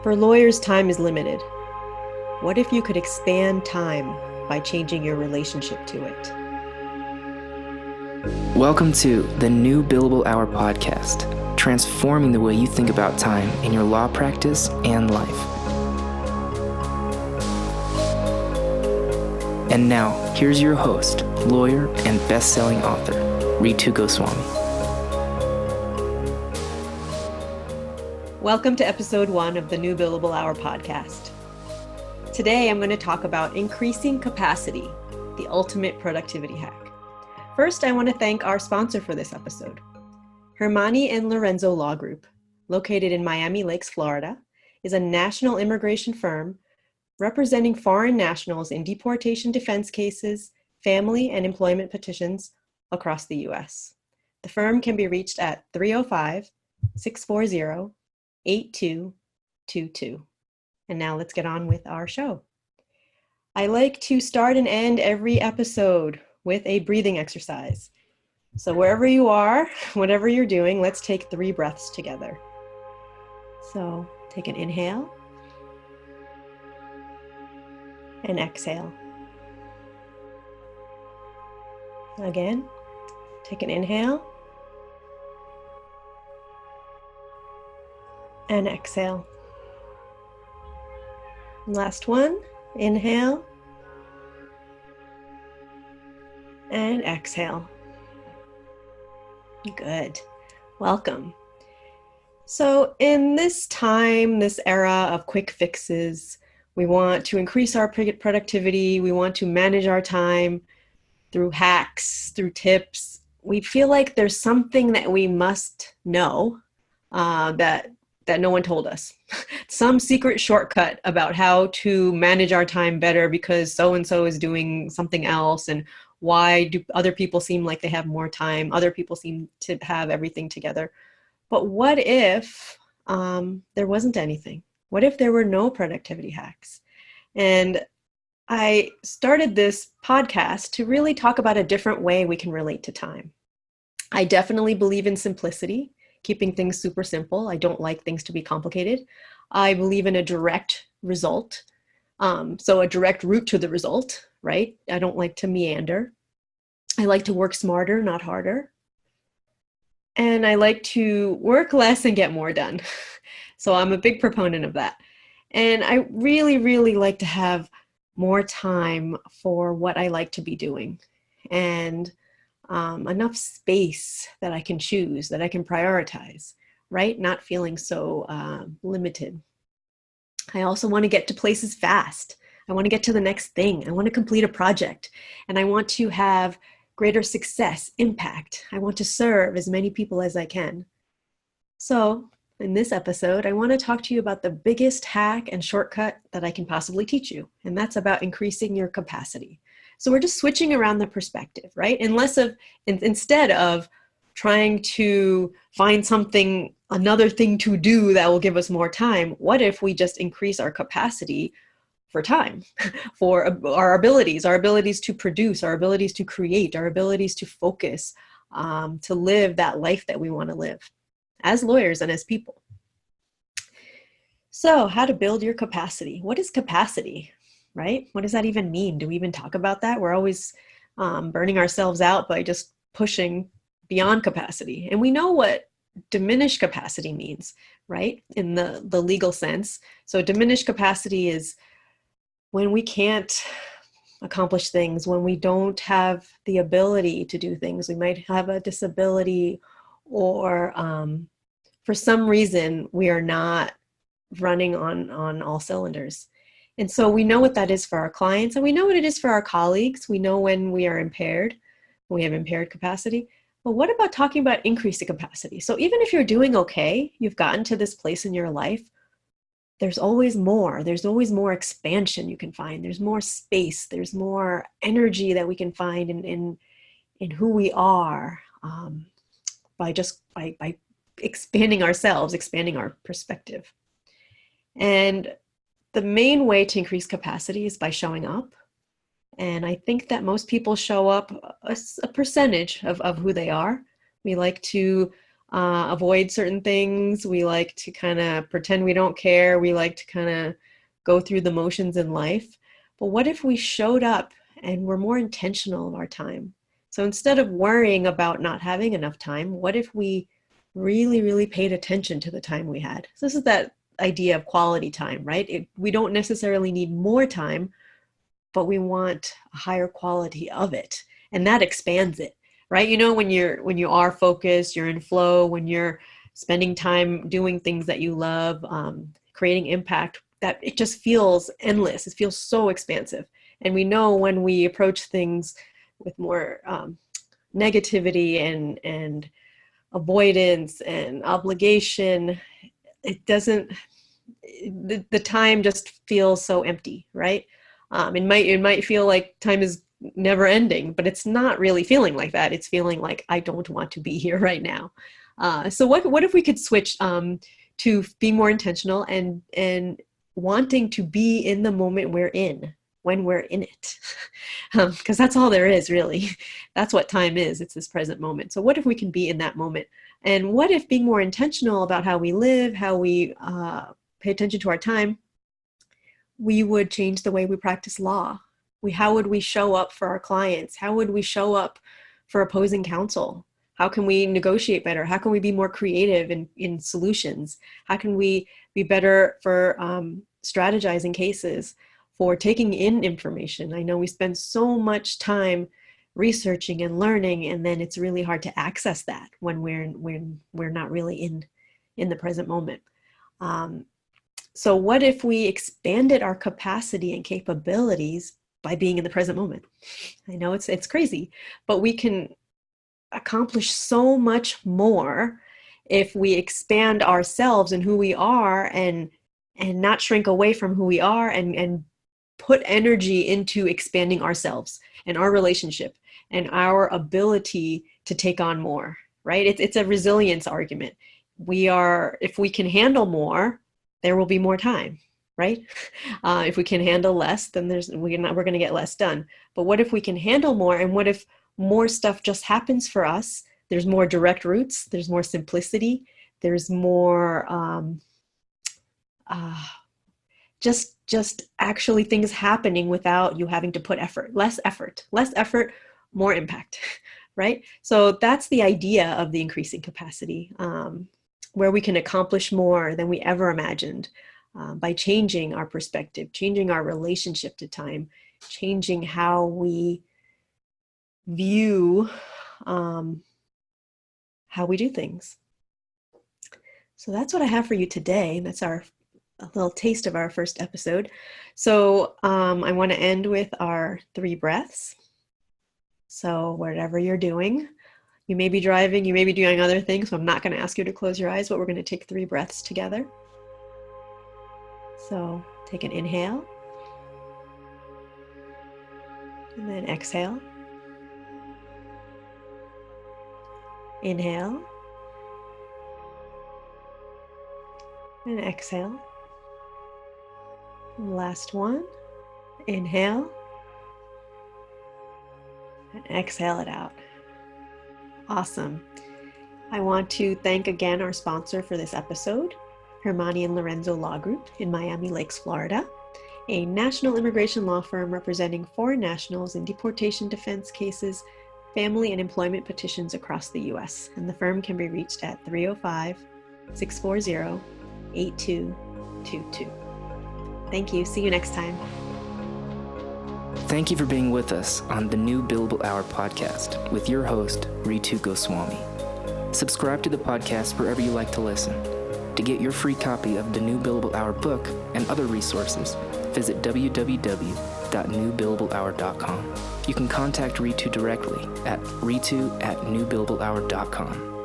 For lawyers, time is limited. What if you could expand time by changing your relationship to it? Welcome to the New Billable Hour podcast, transforming the way you think about time in your law practice and life. And now, here's your host, lawyer and best-selling author, Ritu Goswami. Welcome to episode 1 of the New Billable Hour podcast. Today, I'm going to talk about increasing capacity, the ultimate productivity hack. First, I want to thank our sponsor for this episode. Hermani and Lorenzo Law Group, located in Miami Lakes, Florida, is a national immigration firm representing foreign nationals in deportation defense cases, family and employment petitions across the U.S. The firm can be reached at 305-640-8222. And now let's get on with our show. I like to start and end every episode with a breathing exercise. So wherever you are, whatever you're doing, let's take 3 breaths together. So take an inhale and exhale. Again, take an inhale and exhale. Last one, inhale and exhale. Good. Welcome. So in this time, this era of quick fixes, we want to increase our productivity. We want to manage our time through hacks, through tips. We feel like there's something that we must know that no one told us. Some secret shortcut about how to manage our time better because so-and-so is doing something else, and why do other people seem like they have more time? Other people seem to have everything together. But what if there wasn't anything? What if there were no productivity hacks? And I started this podcast to really talk about a different way we can relate to time. I definitely believe in simplicity, keeping things super simple. I don't like things to be complicated. I believe in a direct result. So a direct route to the result, right? I don't like to meander. I like to work smarter, not harder. And I like to work less and get more done. So I'm a big proponent of that. And I really, really like to have more time for what I like to be doing. And enough space that I can choose, that I can prioritize, right? Not feeling so limited. I also want to get to places fast. I want to get to the next thing. I want to complete a project, and I want to have greater success, impact. I want to serve as many people as I can. So in this episode, I want to talk to you about the biggest hack and shortcut that I can possibly teach you, and that's about increasing your capacity. So we're just switching around the perspective, right? Instead of trying to find something, another thing to do that will give us more time, what if we just increase our capacity for time, for our abilities to produce, our abilities to create, our abilities to focus, to live that life that we want to live as lawyers and as people. So how to build your capacity. What is capacity? Right? What does that even mean? Do we even talk about that? We're always burning ourselves out by just pushing beyond capacity. And we know what diminished capacity means, right? In the legal sense. So diminished capacity is when we can't accomplish things, when we don't have the ability to do things. We might have a disability, or for some reason, we are not running on all cylinders. And so we know what that is for our clients, and we know what it is for our colleagues. We know when we are impaired, when we have impaired capacity. But what about talking about increasing capacity? So even if you're doing okay, you've gotten to this place in your life, there's always more. There's always more expansion you can find. There's more space. There's more energy that we can find in who we are by expanding ourselves, expanding our perspective. And the main way to increase capacity is by showing up. And I think that most people show up a percentage of who they are. We like to avoid certain things. We like to kind of pretend we don't care. We like to kind of go through the motions in life. But what if we showed up and were more intentional of our time? So instead of worrying about not having enough time, what if we really, really paid attention to the time we had? So this is that idea of quality time, right? We don't necessarily need more time, but we want a higher quality of it. And that expands it, right? You know, when you are focused, you're in flow, when you're spending time doing things that you love, creating impact, that it just feels endless. It feels so expansive. And we know when we approach things with more negativity and avoidance and obligation, it doesn't, the time just feels so empty, right? It might feel like time is never ending, but it's not really feeling like that. It's feeling like I don't want to be here right now. So what if we could switch to being more intentional and wanting to be in the moment we're in when we're in it, because that's all there is, really. That's what time is. It's this present moment. So what if we can be in that moment? And what if being more intentional about how we live, how we pay attention to our time, we would change the way we practice law? How would we show up for our clients? How would we show up for opposing counsel? How can we negotiate better? How can we be more creative in solutions? How can we be better for strategizing cases, for taking in information? I know we spend so much time researching and learning, and then it's really hard to access that when we're not really in the present moment. So what if we expanded our capacity and capabilities by being in the present moment? I know it's crazy, but we can accomplish so much more if we expand ourselves and who we are, and not shrink away from who we are, and put energy into expanding ourselves and our relationship and our ability to take on more, right? It's a resilience argument. If we can handle more, there will be more time, right? If we can handle less, then we're going to get less done. But what if we can handle more? And what if more stuff just happens for us? There's more direct routes. There's more simplicity. There's more just actually things happening without you having to put effort. Less effort, more impact, right? So that's the idea of the increasing capacity, where we can accomplish more than we ever imagined, by changing our perspective, changing our relationship to time, changing how we view how we do things. So that's what I have for you today. That's a little taste of our first episode. So I want to end with our 3 breaths. So whatever you're doing, you may be driving, you may be doing other things, so I'm not going to ask you to close your eyes, but we're going to take 3 breaths together. So take an inhale, and then exhale. Inhale, and exhale. Last one. Inhale, and exhale it out. Awesome. I want to thank again our sponsor for this episode, Hermani and Lorenzo Law Group in Miami Lakes, Florida, a national immigration law firm representing foreign nationals in deportation defense cases, family and employment petitions across the U.S. And the firm can be reached at 305-640-8222. Thank you. See you next time. Thank you for being with us on the New Billable Hour podcast with your host, Ritu Goswami. Subscribe to the podcast wherever you like to listen. To get your free copy of the New Billable Hour book and other resources, visit www.newbillablehour.com. You can contact Ritu directly at ritu@newbillablehour.com.